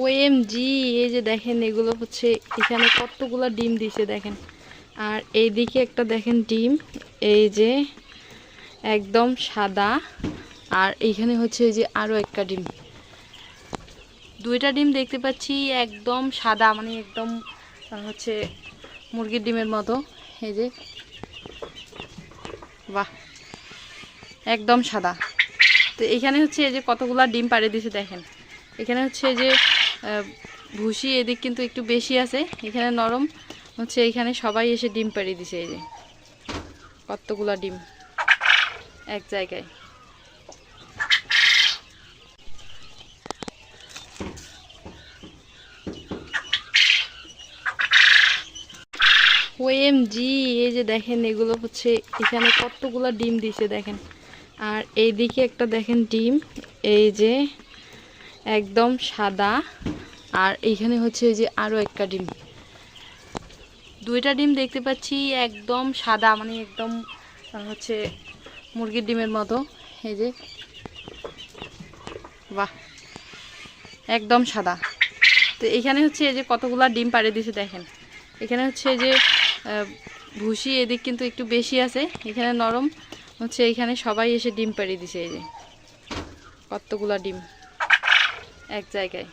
OMG, এই যে দেখেন এগুলো হচ্ছে এখানে কতগুলো ডিম দিছে দেখেন। আর এইদিকে একটা দেখেন ডিম, এই যে একদম সাদা। আর এইখানে হচ্ছে এই যে আরো একটা ডিম, দুইটা ডিম দেখতে পাচ্ছি একদম সাদা, মানে একদম হচ্ছে মুরগির ডিমের মতো। এই যে বাহ, একদম সাদা। তো এখানে হচ্ছে এই যে কতগুলা ডিম পাড়ে দিছে দেখেন। এখানে হচ্ছে এই যে ভুসি এদিক কিন্তু একটু বেশি আছে, এখানে নরম হচ্ছে। এখানে সবাই এসে ডিম পাড়িয়ে দিছে, এই যে কতগুলা ডিম এক জায়গায়। ওএমজি, এই যে দেখেন এগুলো হচ্ছে এখানে কতগুলা ডিম দিছে দেখেন। আর এইদিকে একটা দেখেন ডিম, এই যে একদম সাদা। আর এইখানে হচ্ছে এই যে আরো একটা ডিম, দুইটা ডিম দেখতে পাচ্ছি একদম সাদা, মানে একদম হচ্ছে মুরগির ডিমের মতো। এই যে বাহ, একদম সাদা। তো এখানে হচ্ছে এই যে কতগুলা ডিম পাড়ে দিছে দেখেন। এখানে হচ্ছে এই যে ভুসি এদিক কিন্তু একটু বেশি আছে, এখানে নরম হচ্ছে। এখানে সবাই এসে ডিম পাড়িয়ে দিছে, এই যে কতগুলা ডিম এক জায়গায়।